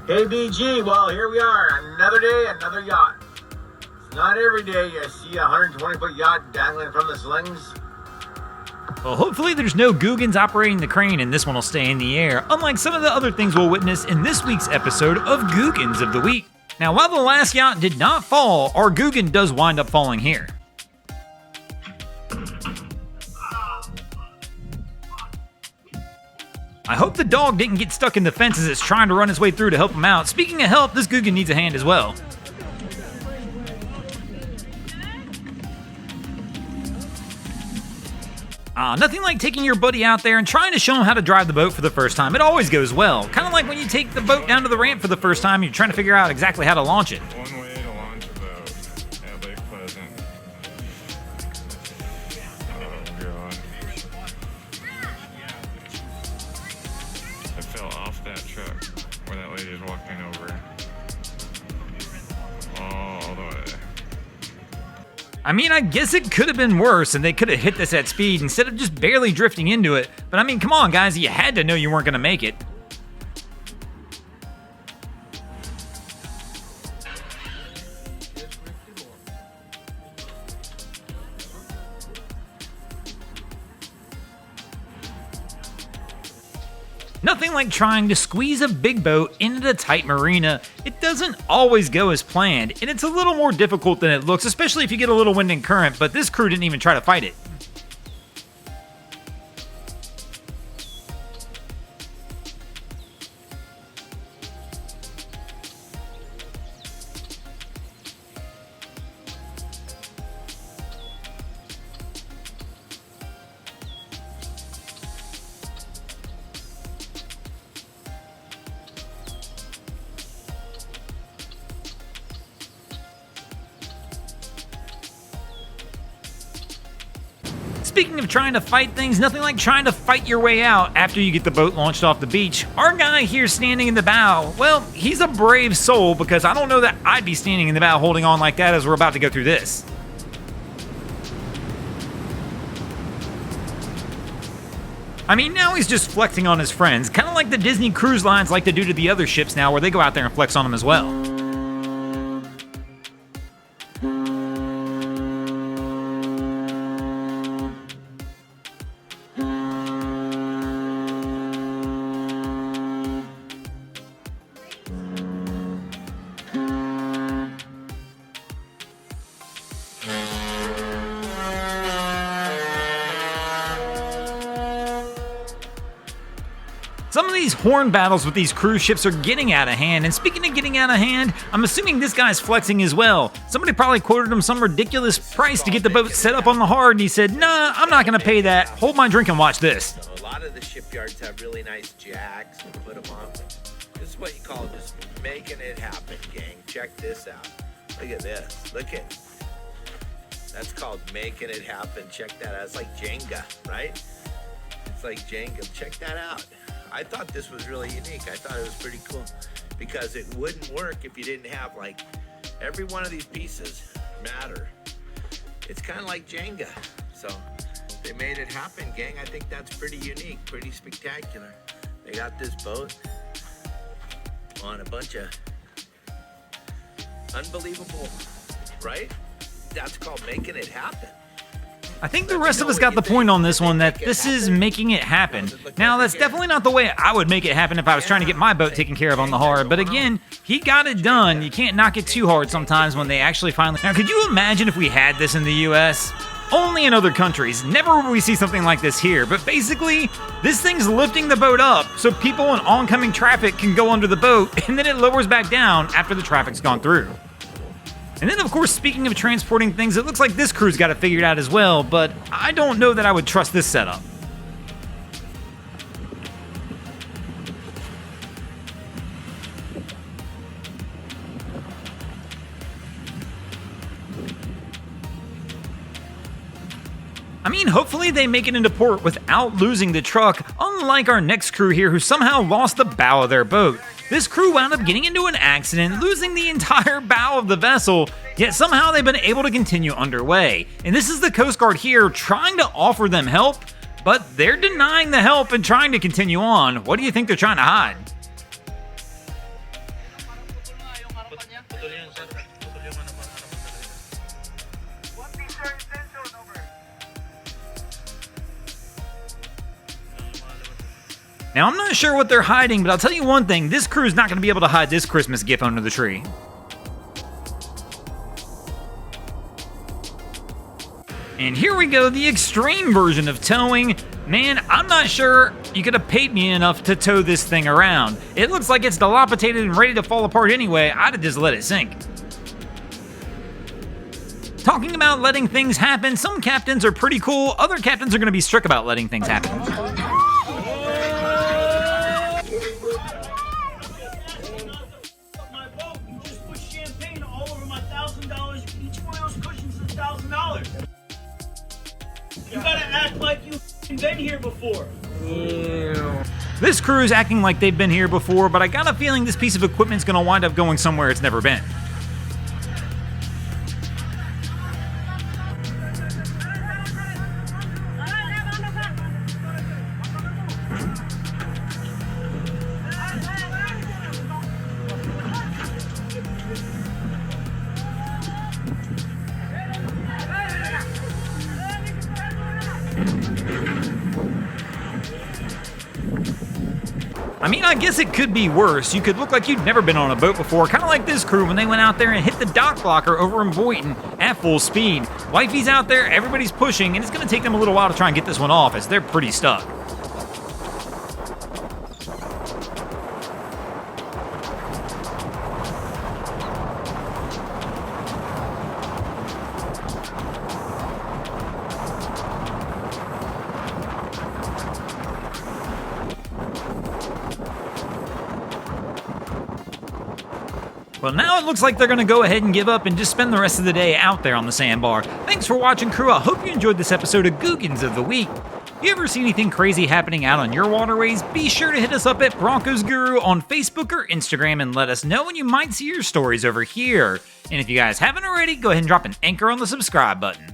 Hey BG, well here we are, another day, another yacht. It's not every day you see a 120-foot yacht dangling from the slings. Well, hopefully there's no Googans operating the crane and this one will stay in the air, unlike some of the other things we'll witness in this week's episode of Googans of the Week. Now, while the last yacht did not fall, our Googan does wind up falling here. I hope the dog didn't get stuck in the fence as it's trying to run its way through to help him out. Speaking of help, this Googan needs a hand as well. Nothing like taking your buddy out there and trying to show him how to drive the boat for the first time. It always goes well. Kind of like when you take the boat down to the ramp for the first time and you're trying to figure out exactly how to launch it. One way to launch a boat at Lake Pleasant. Oh god. I fell off that truck where that lady is walking over. All the way. I mean, I guess it could have been worse and they could have hit this at speed instead of just barely drifting into it. But I mean, come on guys, you had to know you weren't going to make it. Nothing like trying to squeeze a big boat into a tight marina. It doesn't always go as planned, and it's a little more difficult than it looks, especially if you get a little wind and current, but this crew didn't even try to fight it. Speaking of trying to fight things, nothing like trying to fight your way out after you get the boat launched off the beach. Our guy here standing in the bow, well, he's a brave soul because I don't know that I'd be standing in the bow holding on like that as we're about to go through this. I mean, now he's just flexing on his friends, kind of like the Disney Cruise Lines like to do to the other ships now where they go out there and flex on them as well. Some of these horn battles with these cruise ships are getting out of hand, and speaking of getting out of hand, I'm assuming this guy's flexing as well. Somebody probably quoted him some ridiculous price to get the boat set up on the hard, and he said, nah, I'm not gonna pay that. Hold my drink and watch this. So a lot of the shipyards have really nice jacks and put them on. This is what you call just making it happen, gang. Check this out. Look at this. Look at that's called making it happen. Check that out. It's like Jenga, right? It's like Jenga. Check that out. I thought this was really unique. I thought it was pretty cool because it wouldn't work if you didn't have like every one of these pieces matter. It's kind of like Jenga. So they made it happen, gang. I think that's pretty unique, pretty spectacular. They got this boat on a bunch of unbelievable, right? That's called making it happen. I think the rest of us got the point on this one that this is making it happen. Now, that's definitely not the way I would make it happen if I was trying to get my boat taken care of on the hard, but again, he got it done. You can't knock it too hard sometimes when they actually finally... Now, could you imagine if we had this in the US? Only in other countries. Never would we see something like this here, but basically, this thing's lifting the boat up so people in oncoming traffic can go under the boat, and then it lowers back down after the traffic's gone through. And then, of course, speaking of transporting things, it looks like this crew's got it figured out as well, but I don't know that I would trust this setup. I mean, hopefully they make it into port without losing the truck, unlike our next crew here who somehow lost the bow of their boat. This crew wound up getting into an accident, losing the entire bow of the vessel, yet somehow they've been able to continue underway. And this is the Coast Guard here trying to offer them help, but they're denying the help and trying to continue on. What do you think they're trying to hide? Now, I'm not sure what they're hiding, but I'll tell you one thing. This crew's not going to be able to hide this Christmas gift under the tree. And here we go, the extreme version of towing. Man, I'm not sure you could have paid me enough to tow this thing around. It looks like it's dilapidated and ready to fall apart anyway. I'd have just let it sink. Talking about letting things happen, some captains are pretty cool. Other captains are going to be strict about letting things happen. You gotta act like you've been here before. Ew. This crew is acting like they've been here before, but I got a feeling this piece of equipment's gonna wind up going somewhere it's never been. I mean, I guess it could be worse. You could look like you'd never been on a boat before, kind of like this crew when they went out there and hit the dock blocker over in Boynton at full speed. Wifey's out there, everybody's pushing, and it's going to take them a little while to try and get this one off as they're pretty stuck. Well, now it looks like they're going to go ahead and give up and just spend the rest of the day out there on the sandbar. Thanks for watching, crew. I hope you enjoyed this episode of Googans of the Week. If you ever see anything crazy happening out on your waterways, be sure to hit us up at Broncos Guru on Facebook or Instagram and let us know when you might see your stories over here. And if you guys haven't already, go ahead and drop an anchor on the subscribe button.